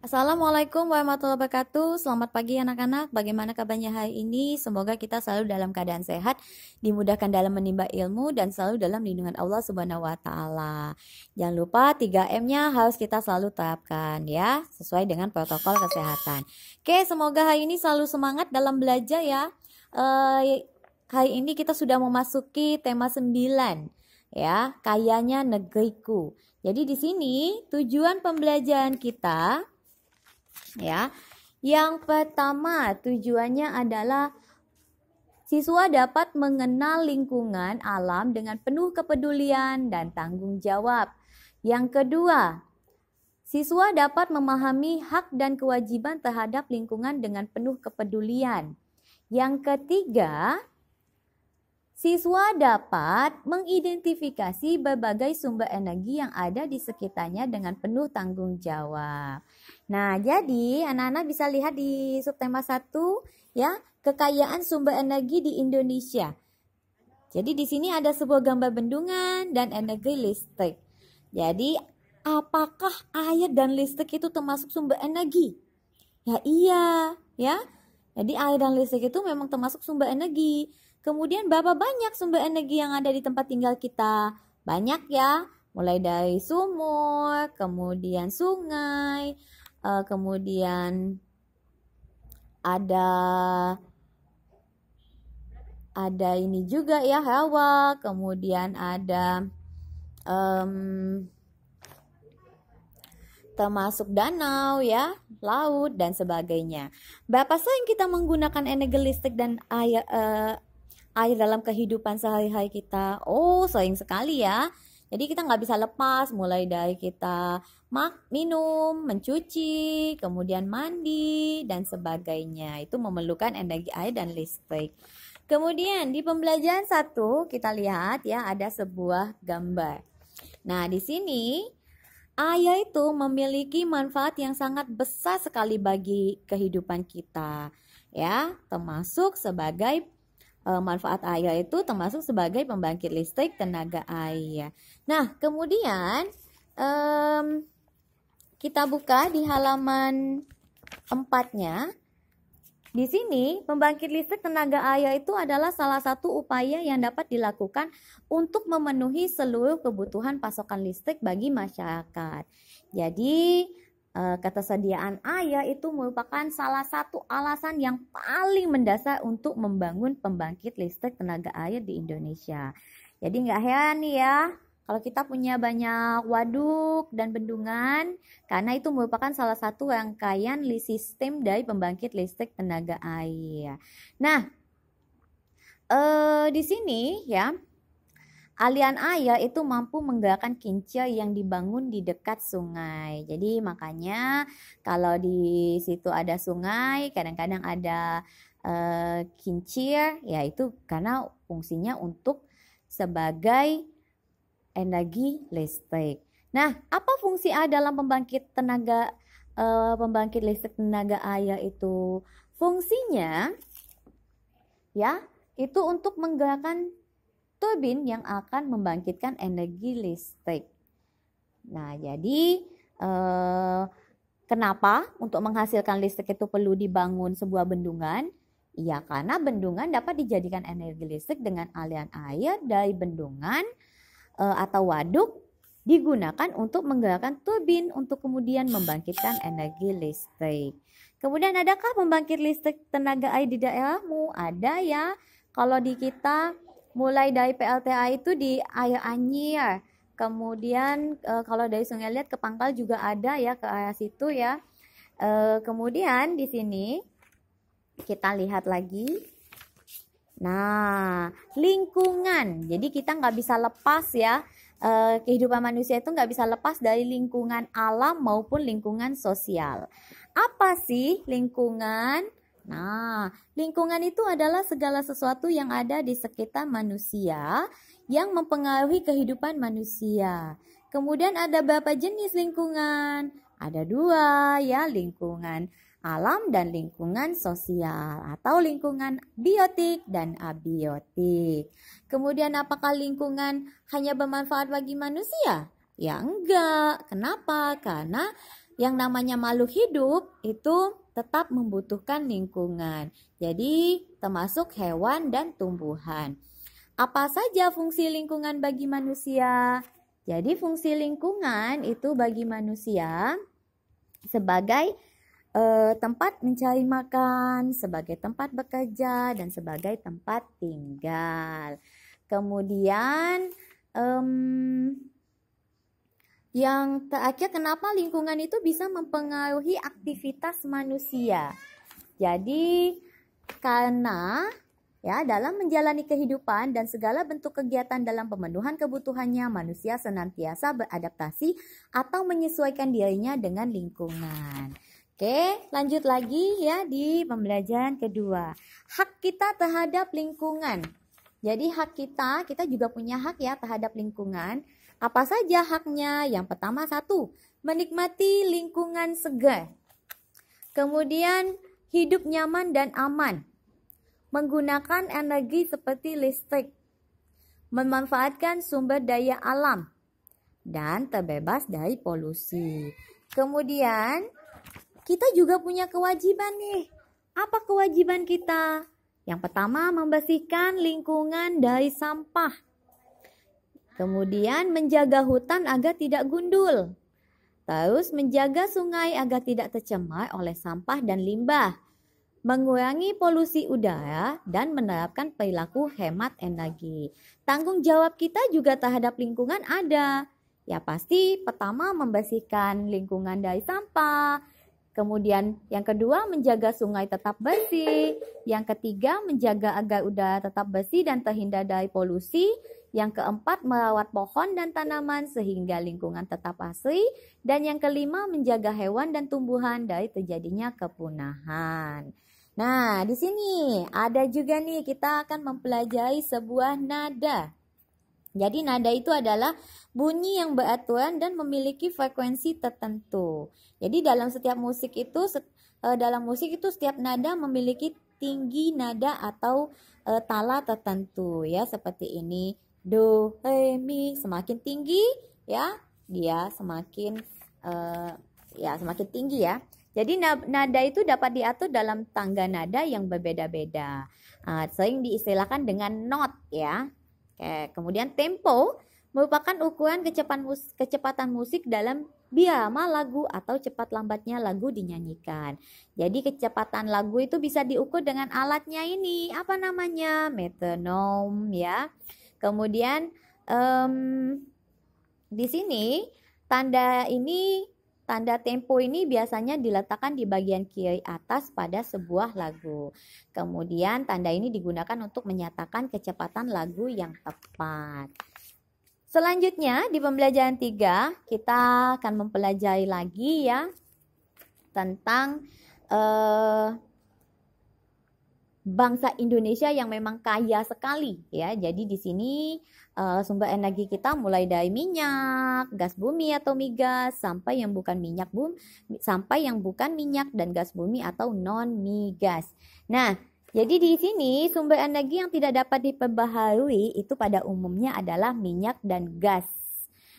Assalamualaikum warahmatullahi wabarakatuh. Selamat pagi anak-anak. Bagaimana kabarnya hari ini? Semoga kita selalu dalam keadaan sehat, dimudahkan dalam menimba ilmu, dan selalu dalam lindungan Allah Subhanahu wa Ta'ala. Jangan lupa 3M-nya harus kita selalu terapkan ya, sesuai dengan protokol kesehatan. Oke, semoga hari ini selalu semangat dalam belajar ya. Hari ini kita sudah memasuki tema 9 ya, kayanya negeriku. Jadi di sini tujuan pembelajaran kita ya. Yang pertama, tujuannya adalah siswa dapat mengenal lingkungan alam dengan penuh kepedulian dan tanggung jawab. Yang kedua, siswa dapat memahami hak dan kewajiban terhadap lingkungan dengan penuh kepedulian. Yang ketiga, siswa dapat mengidentifikasi berbagai sumber energi yang ada di sekitarnya dengan penuh tanggung jawab. Nah, jadi anak-anak bisa lihat di subtema 1 ya, kekayaan sumber energi di Indonesia. Jadi di sini ada sebuah gambar bendungan dan energi listrik. Jadi, apakah air dan listrik itu termasuk sumber energi? Ya iya, ya. Jadi air dan listrik itu memang termasuk sumber energi. Kemudian berapa banyak sumber energi yang ada di tempat tinggal kita? Banyak ya, mulai dari sumur, kemudian sungai, kemudian ada ini juga ya, hawa, kemudian ada termasuk danau ya, laut dan sebagainya. Berapa sering kita menggunakan energi listrik dan air dalam kehidupan sehari-hari kita? Oh, sering sekali ya. Jadi kita nggak bisa lepas, mulai dari kita minum, mencuci, kemudian mandi, dan sebagainya. Itu memerlukan energi air dan listrik. Kemudian di pembelajaran 1 kita lihat ya, ada sebuah gambar. Nah, di sini air itu memiliki manfaat yang sangat besar sekali bagi kehidupan kita. Ya, termasuk sebagai manfaat air itu termasuk sebagai pembangkit listrik tenaga air. Nah, kemudian kita buka di halaman 4-nya. Di sini, pembangkit listrik tenaga air itu adalah salah satu upaya yang dapat dilakukan untuk memenuhi seluruh kebutuhan pasokan listrik bagi masyarakat. Jadi, ketersediaan air itu merupakan salah satu alasan yang paling mendasar untuk membangun pembangkit listrik tenaga air di Indonesia. Jadi nggak heran nih ya, kalau kita punya banyak waduk dan bendungan, karena itu merupakan salah satu rangkaian sistem dari pembangkit listrik tenaga air. Nah, di sini ya, aliran air itu mampu menggerakkan kincir yang dibangun di dekat sungai. Jadi makanya kalau di situ ada sungai, kadang-kadang ada kincir, ya itu karena fungsinya untuk sebagai energi listrik. Nah, apa fungsi A dalam pembangkit listrik tenaga air itu? Fungsinya ya, itu untuk menggerakkan turbin yang akan membangkitkan energi listrik. Nah, jadi kenapa untuk menghasilkan listrik itu perlu dibangun sebuah bendungan? Ya, karena bendungan dapat dijadikan energi listrik dengan aliran air dari bendungan atau waduk digunakan untuk menggerakkan turbin untuk kemudian membangkitkan energi listrik. Kemudian adakah pembangkit listrik tenaga air di daerahmu? Ada ya. Kalau di kita mulai dari PLTA itu di air Anyir, kemudian kalau dari Sungai Liat ke Pangkal juga ada ya, ke area situ ya. Kemudian di sini kita lihat lagi. Nah, lingkungan. Jadi kita nggak bisa lepas ya, kehidupan manusia itu nggak bisa lepas dari lingkungan alam maupun lingkungan sosial. Apa sih lingkungan? Nah, lingkungan itu adalah segala sesuatu yang ada di sekitar manusia yang mempengaruhi kehidupan manusia. Kemudian ada berapa jenis lingkungan? Ada 2 ya, lingkungan alam dan lingkungan sosial atau lingkungan biotik dan abiotik. Kemudian apakah lingkungan hanya bermanfaat bagi manusia? Ya enggak. Kenapa? Karena yang namanya makhluk hidup itu tetap membutuhkan lingkungan. Jadi termasuk hewan dan tumbuhan. Apa saja fungsi lingkungan bagi manusia? Jadi fungsi lingkungan itu bagi manusia sebagai tempat mencari makan, sebagai tempat bekerja, dan sebagai tempat tinggal. Kemudian yang terakhir, kenapa lingkungan itu bisa mempengaruhi aktivitas manusia? Jadi karena dalam menjalani kehidupan dan segala bentuk kegiatan dalam pemenuhan kebutuhannya, manusia senantiasa beradaptasi atau menyesuaikan dirinya dengan lingkungan. Oke, lanjut lagi ya di pembelajaran kedua. Hak kita terhadap lingkungan. Jadi hak kita juga punya hak ya terhadap lingkungan. Apa saja haknya? Yang pertama, 1, menikmati lingkungan segar. Kemudian hidup nyaman dan aman. Menggunakan energi seperti listrik. Memanfaatkan sumber daya alam. Dan terbebas dari polusi. Kemudian kita juga punya kewajiban nih. Apa kewajiban kita? Yang pertama, membersihkan lingkungan dari sampah. Kemudian menjaga hutan agar tidak gundul. Terus menjaga sungai agar tidak tercemar oleh sampah dan limbah. Mengurangi polusi udara dan menerapkan perilaku hemat energi. Tanggung jawab kita juga terhadap lingkungan ada. Ya pasti pertama membersihkan lingkungan dari sampah. Kemudian yang kedua menjaga sungai tetap bersih. Yang ketiga menjaga agar udara tetap bersih dan terhindar dari polusi. Yang keempat merawat pohon dan tanaman sehingga lingkungan tetap asri. Dan yang kelima menjaga hewan dan tumbuhan dari terjadinya kepunahan. Nah, di sini ada juga nih kita akan mempelajari sebuah nada. Jadi nada itu adalah bunyi yang beraturan dan memiliki frekuensi tertentu. Jadi dalam setiap musik itu setiap nada memiliki tinggi nada atau tala tertentu ya, seperti ini. Do, re, mi, semakin tinggi ya, dia semakin semakin tinggi ya. Jadi nada itu dapat diatur dalam tangga nada yang berbeda-beda. Sering diistilahkan dengan not ya. Oke, kemudian tempo merupakan ukuran kecepatan musik dalam birama lagu atau cepat lambatnya lagu dinyanyikan. Jadi kecepatan lagu itu bisa diukur dengan alatnya ini. Apa namanya? Metronom ya. Kemudian di sini tanda tempo ini biasanya diletakkan di bagian kiri atas pada sebuah lagu. Kemudian tanda ini digunakan untuk menyatakan kecepatan lagu yang tepat. Selanjutnya di pembelajaran 3 kita akan mempelajari lagi ya tentang bangsa Indonesia yang memang kaya sekali ya. Jadi di sini sumber energi kita mulai dari minyak, gas bumi atau migas sampai yang bukan minyak dan gas bumi atau non migas. Nah, jadi di sini sumber energi yang tidak dapat diperbaharui itu pada umumnya adalah minyak dan gas.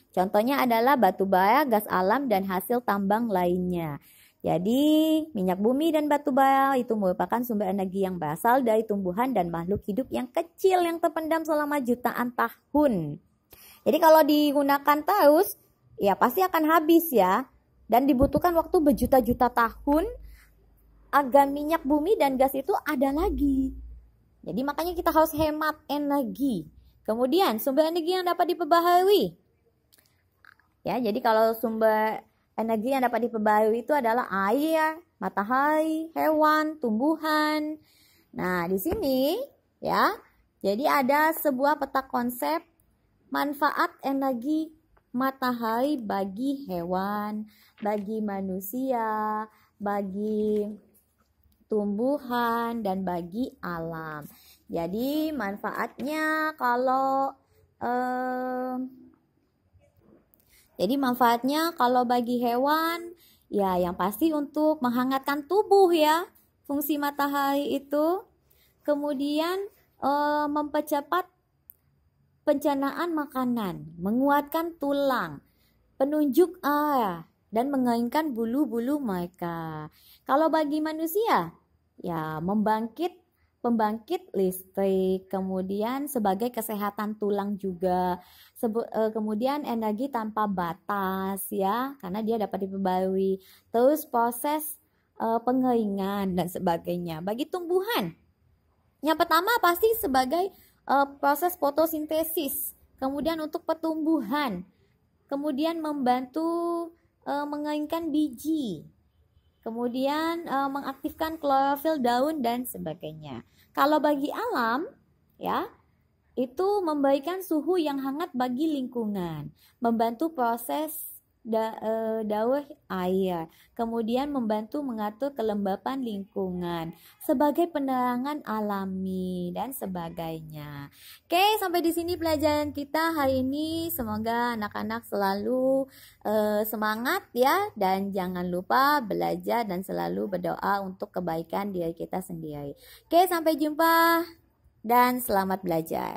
Contohnya adalah batu bara, gas alam dan hasil tambang lainnya. Jadi minyak bumi dan batu bara itu merupakan sumber energi yang berasal dari tumbuhan dan makhluk hidup yang kecil yang terpendam selama jutaan tahun. Jadi kalau digunakan terus ya pasti akan habis ya. Dan dibutuhkan waktu berjuta-juta tahun agar minyak bumi dan gas itu ada lagi. Jadi makanya kita harus hemat energi. Kemudian sumber energi yang dapat diperbaharui. Ya, jadi kalau sumber energi yang dapat diperbarui itu adalah air, matahari, hewan, tumbuhan. Nah, di sini ya, jadi ada sebuah peta konsep manfaat energi matahari bagi hewan, bagi manusia, bagi tumbuhan, dan bagi alam. Jadi manfaatnya kalau bagi hewan ya yang pasti untuk menghangatkan tubuh ya, fungsi matahari itu. Kemudian mempercepat pencernaan makanan, menguatkan tulang, penunjuk arah dan mengainkan bulu-bulu mereka. Kalau bagi manusia, ya pembangkit listrik, kemudian sebagai kesehatan tulang juga, kemudian energi tanpa batas ya, karena dia dapat diperbarui. Terus proses pengeringan dan sebagainya. Bagi tumbuhan, yang pertama pasti sebagai proses fotosintesis, kemudian untuk pertumbuhan, kemudian membantu mengeringkan biji, kemudian mengaktifkan klorofil daun dan sebagainya. Kalau bagi alam, ya, itu memberikan suhu yang hangat bagi lingkungan, membantu proses daur air, kemudian membantu mengatur kelembapan lingkungan sebagai penerangan alami dan sebagainya. Oke, sampai di sini pelajaran kita hari ini. Semoga anak-anak selalu semangat ya, dan jangan lupa belajar dan selalu berdoa untuk kebaikan diri kita sendiri. Oke, sampai jumpa dan selamat belajar.